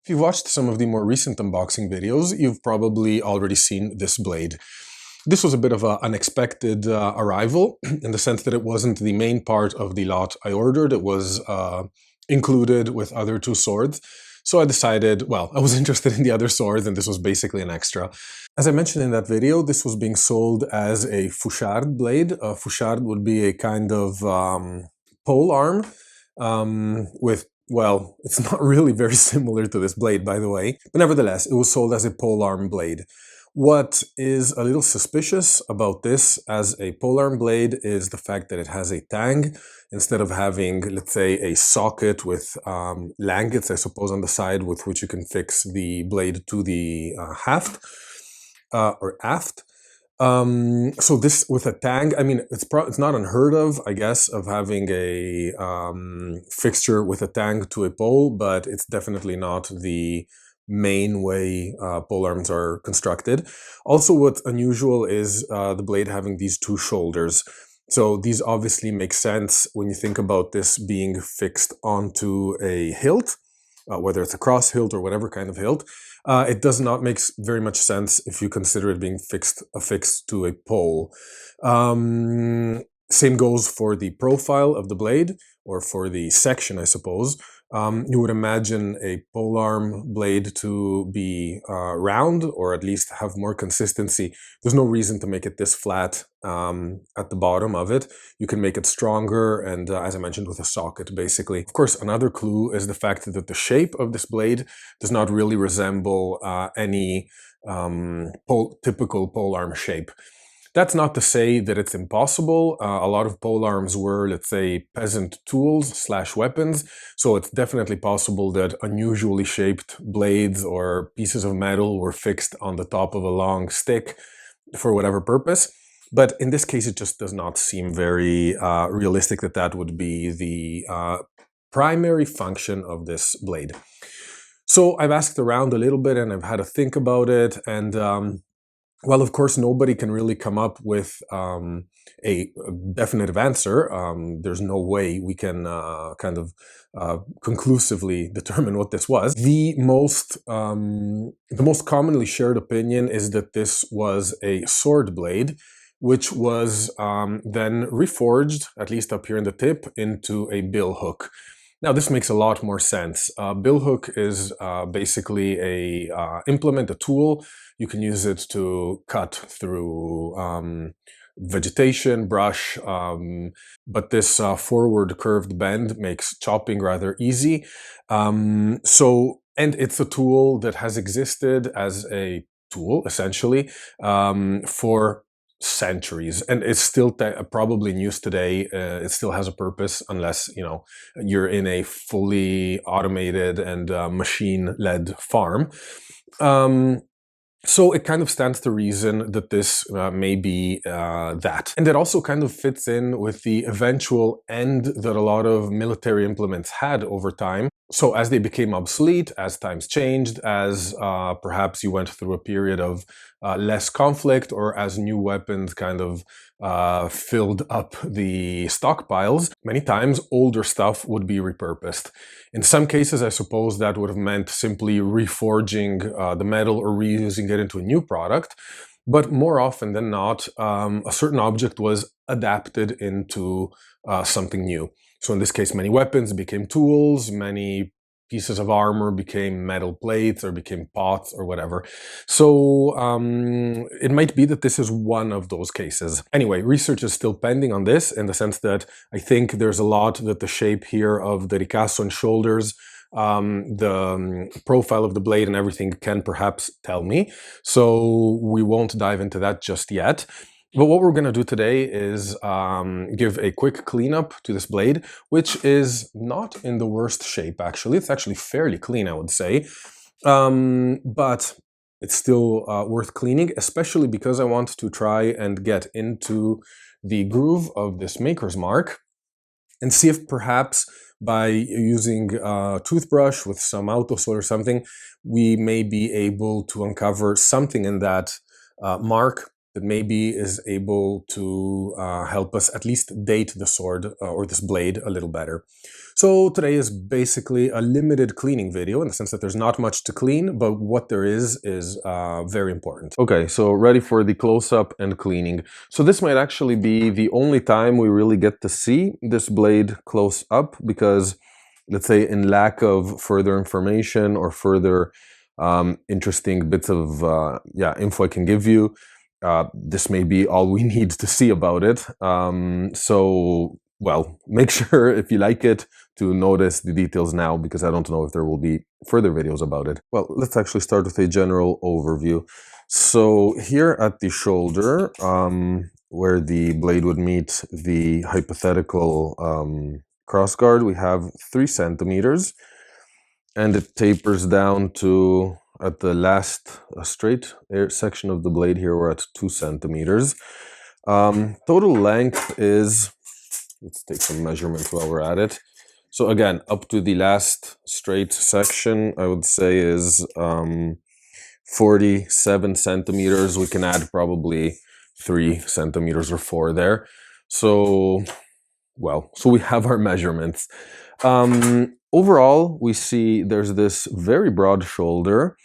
If you've watched some of the more recent unboxing videos, you've probably already seen this blade. This was a bit of an unexpected arrival, in the sense that it wasn't the main part of the lot I ordered. It was included with other two swords. So I decided, well, I was interested in the other swords, and this was basically an extra. As I mentioned in that video, this was being sold as a Fouchard blade. A Fouchard would be a kind of pole arm with, well, it's not really very similar to this blade, by the way, but nevertheless, it was sold as a polearm blade. What is a little suspicious about this as a polearm blade is the fact that it has a tang instead of having, let's say, a socket with langets, I suppose, on the side with which you can fix the blade to the haft or aft. So this with a tang, I mean, it's not unheard of, I guess, of having a fixture with a tang to a pole, but it's definitely not the main way polearms are constructed. Also, what's unusual is the blade having these two shoulders. So these obviously make sense when you think about this being fixed onto a hilt, whether it's a cross hilt or whatever kind of hilt. It does not make very much sense if you consider it being affixed to a pole. Same goes for the profile of the blade, or for the section, I suppose. You would imagine a polearm blade to be round, or at least have more consistency. There's no reason to make it this flat at the bottom of it. You can make it stronger, and as I mentioned, with a socket, basically. Of course, another clue is the fact that the shape of this blade does not really resemble any typical polearm shape. That's not to say that it's impossible. A lot of polearms were, let's say, peasant tools / weapons, so it's definitely possible that unusually shaped blades or pieces of metal were fixed on the top of a long stick for whatever purpose. But in this case, it just does not seem very realistic that that would be the primary function of this blade. So I've asked around a little bit, and I've had to think about it, and well, of course, nobody can really come up with a definitive answer. There's no way we can kind of conclusively determine what this was. The most commonly shared opinion is that this was a sword blade, which was then reforged, at least up here in the tip, into a billhook. Now, this makes a lot more sense. Billhook is basically a implement, a tool. You can use it to cut through vegetation, brush, but this forward curved bend makes chopping rather easy. And it's a tool that has existed as a tool, essentially, for centuries, and it's still probably in use today. It still has a purpose, unless, you know, you're in a fully automated and machine-led farm. So it kind of stands to reason that this may be that. And it also kind of fits in with the eventual end that a lot of military implements had over time. So as they became obsolete, as times changed, as perhaps you went through a period of less conflict, or as new weapons kind of filled up the stockpiles, many times older stuff would be repurposed. In some cases, I suppose that would have meant simply reforging the metal or reusing it into a new product. But more often than not, a certain object was adapted into something new. So in this case, many weapons became tools, many pieces of armor became metal plates or became pots or whatever. So it might be that this is one of those cases. Anyway, research is still pending on this, in the sense that I think there's a lot that the shape here of the Ricasso and shoulders, the profile of the blade and everything can perhaps tell me. So we won't dive into that just yet. But what we're going to do today is give a quick cleanup to this blade, which is not in the worst shape, actually. It's actually fairly clean, I would say. But it's still worth cleaning, especially because I want to try and get into the groove of this maker's mark and see if perhaps by using a toothbrush with some autosol or something, we may be able to uncover something in that mark that maybe is able to help us at least date the sword or this blade a little better. So today is basically a limited cleaning video in the sense that there's not much to clean, but what there is very important. Okay, so ready for the close-up and cleaning. So this might actually be the only time we really get to see this blade close up because, let's say, in lack of further information or further interesting bits of info I can give you, this may be all we need to see about it. So, well, make sure if you like it to notice the details now, because I don't know if there will be further videos about it. Well, let's actually start with a general overview. So here at the shoulder, where the blade would meet the hypothetical crossguard, we have 3 centimeters, and it tapers down to, at the last straight section of the blade here, we're at 2 centimeters. Total length is, let's take some measurements while we're at it. So again, up to the last straight section, I would say is 47 centimeters. We can add probably 3 centimeters or 4 there. So, well, so we have our measurements. Overall, we see there's this very broad shoulder.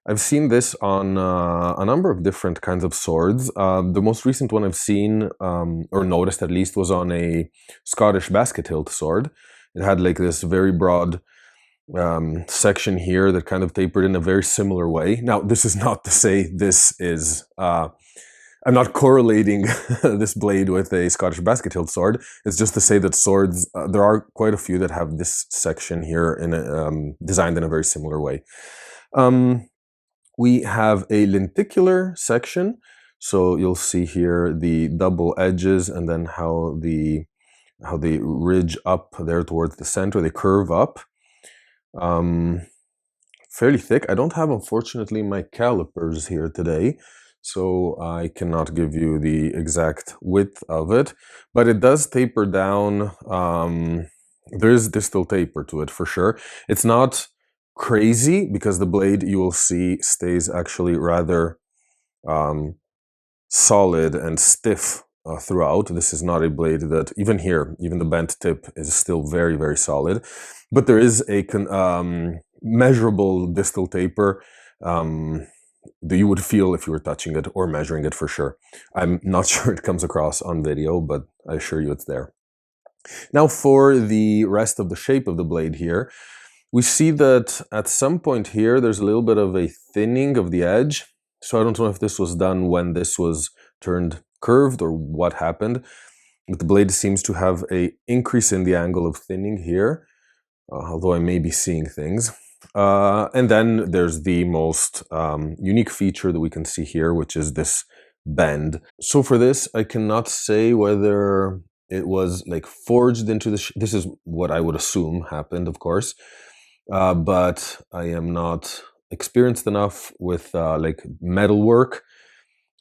I've seen this on a number of different kinds of swords. The most recent one I've seen, or noticed at least, was on a Scottish basket hilt sword. It had like this very broad section here that kind of tapered in a very similar way. Now, this is not to say this is... I'm not correlating this blade with a Scottish basket hilt sword. It's just to say that swords, there are quite a few that have this section here in designed in a very similar way. We have a lenticular section, so you'll see here the double edges and then how they ridge up there towards the center, they curve up. Fairly thick. I don't have, unfortunately, my calipers here today, so I cannot give you the exact width of it, but it does taper down. There's distal taper to it for sure. It's not crazy because the blade, you will see, stays actually rather solid and stiff throughout. This is not a blade that, even here, even the bent tip is still very, very solid, but there is a measurable distal taper that you would feel if you were touching it or measuring it for sure. I'm not sure it comes across on video, but I assure you it's there. Now for the rest of the shape of the blade here, we see that at some point here there's a little bit of a thinning of the edge. So I don't know if this was done when this was turned curved or what happened, but the blade seems to have an increase in the angle of thinning here, although I may be seeing things. And then there's the most unique feature that we can see here, which is this bend. So for this, I cannot say whether it was like forged into the... This is what I would assume happened, of course, but I am not experienced enough with like metal work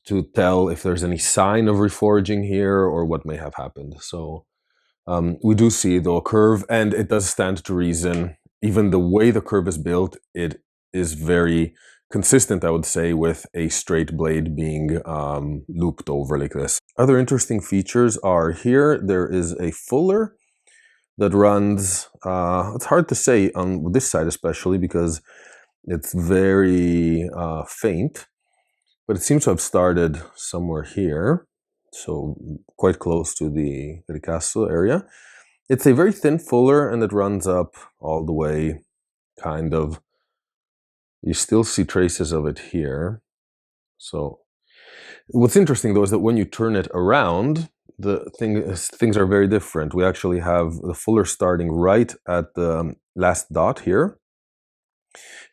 to tell if there's any sign of reforging here or what may have happened. So we do see though a curve, and it does stand to reason. Even the way the curve is built, it is very consistent, I would say, with a straight blade being looped over like this. Other interesting features are here. There is a fuller that runs, it's hard to say on this side especially because it's very faint, but it seems to have started somewhere here, so quite close to the Ricasso area. It's a very thin fuller, and it runs up all the way, kind of. You still see traces of it here. So what's interesting though is that when you turn it around, things are very different. We actually have the fuller starting right at the last dot here,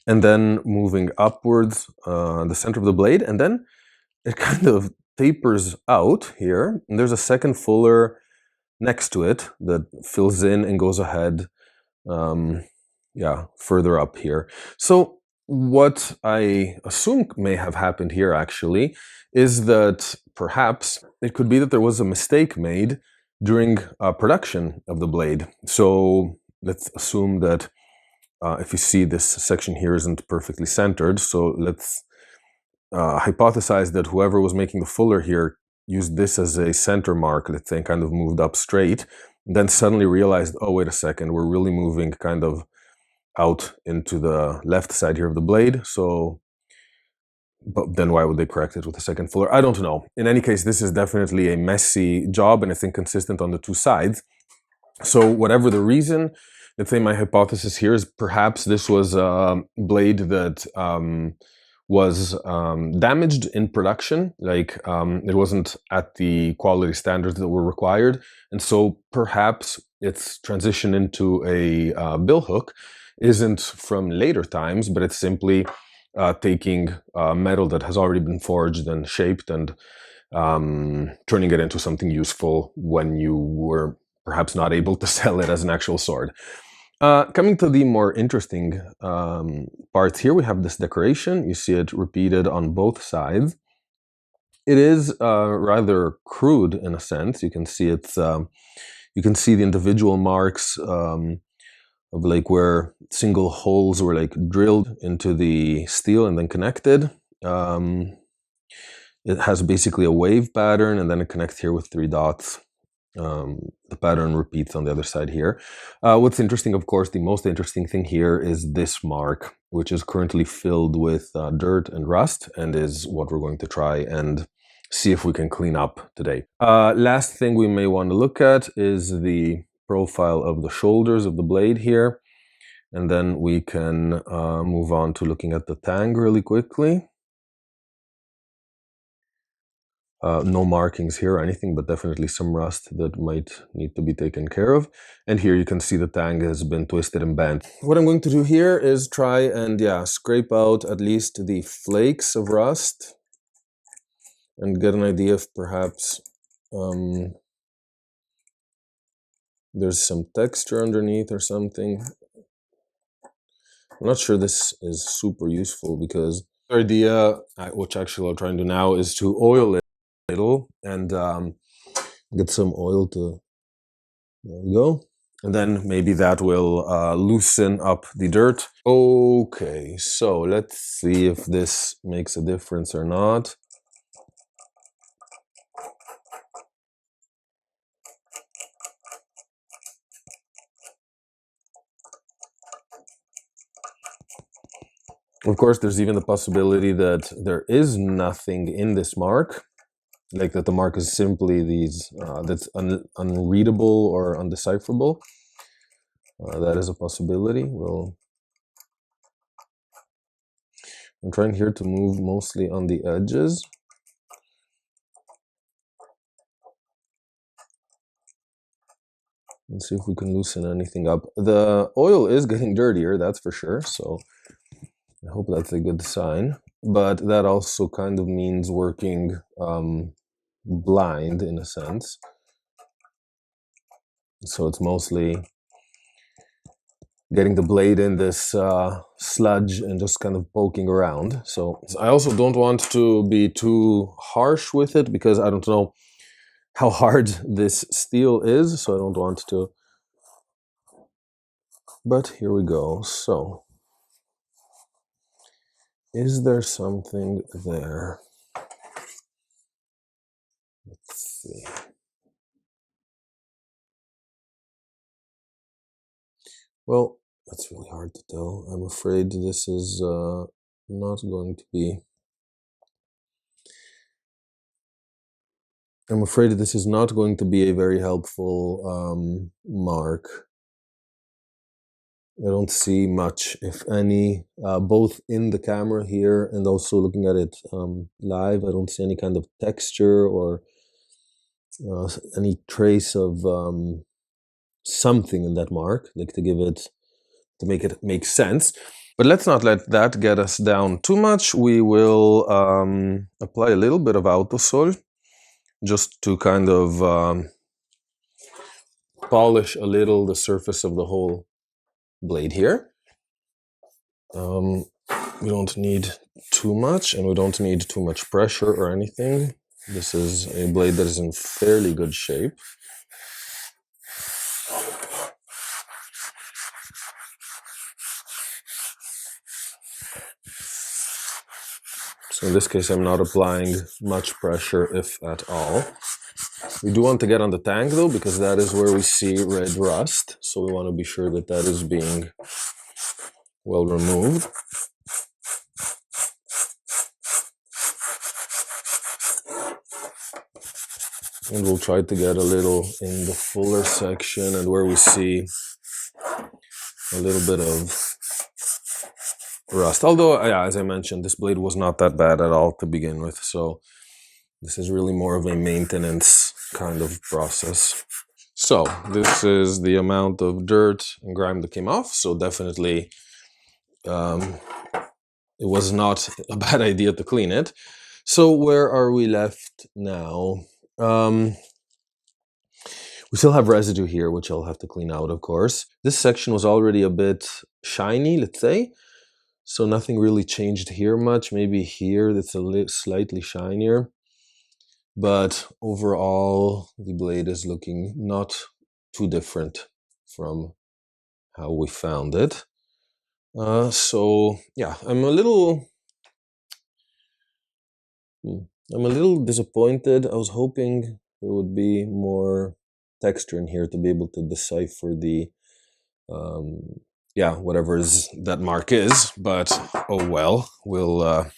and then moving upwards the center of the blade, and then it kind of tapers out here, and there's a second fuller next to it that fills in and goes ahead, further up here. So what I assume may have happened here actually is that perhaps it could be that there was a mistake made during production of the blade. So let's assume that if you see this section here isn't perfectly centered, so let's hypothesized that whoever was making the fuller here used this as a center mark, let's say, and kind of moved up straight, then suddenly realized, oh, wait a second, we're really moving kind of out into the left side here of the blade, so but then why would they correct it with a second fuller? I don't know. In any case, this is definitely a messy job, and it's inconsistent on the two sides. So whatever the reason, let's say my hypothesis here is perhaps this was a blade that was damaged in production, like it wasn't at the quality standards that were required, and so perhaps its transition into a billhook isn't from later times, but it's simply taking metal that has already been forged and shaped and turning it into something useful when you were perhaps not able to sell it as an actual sword. Coming to the more interesting parts here, we have this decoration. You see it repeated on both sides. It is rather crude in a sense. You can see it's you can see the individual marks of like where single holes were like drilled into the steel and then connected. It has basically a wave pattern, and then it connects here with 3 dots. The pattern repeats on the other side here. What's interesting, of course, the most interesting thing here is this mark, which is currently filled with dirt and rust, and is what we're going to try and see if we can clean up today. Last thing we may want to look at is the profile of the shoulders of the blade here, and then we can move on to looking at the tang really quickly. No markings here or anything, but definitely some rust that might need to be taken care of. And here you can see the tang has been twisted and bent. What I'm going to do here is try and, scrape out at least the flakes of rust and get an idea if perhaps there's some texture underneath or something. I'm not sure this is super useful because the idea, which actually I'll try and do now, is to oil it a little and get some oil to, there we go. And then maybe that will loosen up the dirt. Okay, so let's see if this makes a difference or not. Of course, there's even the possibility that there is nothing in this mark, like that the mark is simply these, that's unreadable or undecipherable. That is a possibility. I'm trying here to move mostly on the edges. And see if we can loosen anything up. The oil is getting dirtier, that's for sure, so I hope that's a good sign. But that also kind of means working blind in a sense. So it's mostly getting the blade in this sludge and just kind of poking around. So I also don't want to be too harsh with it because I don't know how hard this steel is, so I don't want to. But here we go. So is there something there? Let's see. Well, that's really hard to tell. I'm afraid this is not going to be... I'm afraid this is not going to be a very helpful mark. I don't see much, if any, both in the camera here and also looking at it live. I don't see any kind of texture or any trace of something in that mark, like to make it make sense. But let's not let that get us down too much. We will apply a little bit of autosol just to kind of polish a little the surface of the whole blade here. We don't need too much, and we don't need too much pressure or anything. This is a blade that is in fairly good shape. So In this case, I'm not applying much pressure, if at all. We do want to get on the tank though, because that is where we see red rust. So we want to be sure that that is being well removed. And we'll try to get a little in the fuller section and where we see a little bit of rust. Although, yeah, as I mentioned, this blade was not that bad at all to begin with. So this is really more of a maintenance kind of process. So this is the amount of dirt and grime that came off. So definitely it was not a bad idea to clean it. So where are we left now? We still have residue here, which I'll have to clean out, of course. This section was already a bit shiny, let's say. So nothing really changed here much. Maybe here that's a slightly shinier. But overall, the blade is looking not too different from how we found it. So yeah, I'm a little disappointed. I was hoping there would be more texture in here to be able to decipher the yeah, whatever that mark is, but oh well, we'll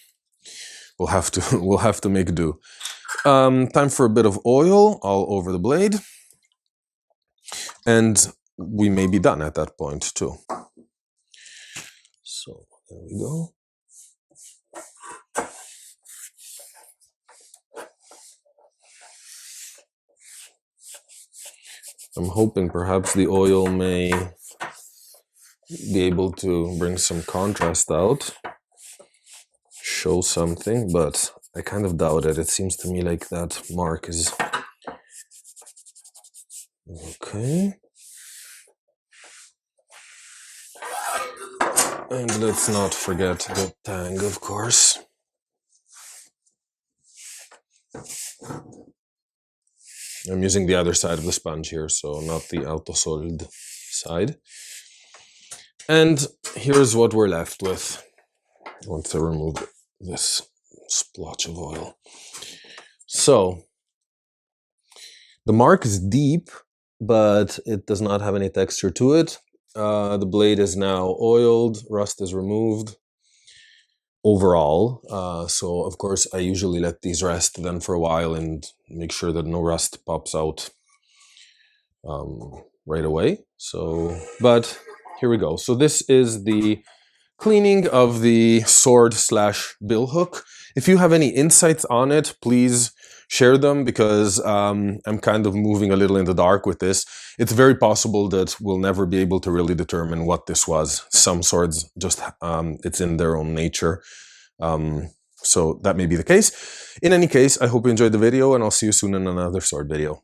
have to make do. Time for a bit of oil all over the blade, and we may be done at that point too. So there we go. I'm hoping perhaps the oil may be able to bring some contrast out, show something, but I kind of doubt it. It seems to me like that mark is okay. And let's not forget the tang, of course. I'm using the other side of the sponge here, so not the auto-solid side. And here's what we're left with. I want to remove this splotch of oil. So, the mark is deep, but it does not have any texture to it. The blade is now oiled, rust is removed overall. So, of course, I usually let these rest then for a while and make sure that no rust pops out right away. So, but here we go. So this is the cleaning of the sword / billhook. If you have any insights on it, please share them, because I'm kind of moving a little in the dark with this. It's very possible that we'll never be able to really determine what this was. Some swords just, it's in their own nature. So that may be the case. In any case, I hope you enjoyed the video, and I'll see you soon in another sword video.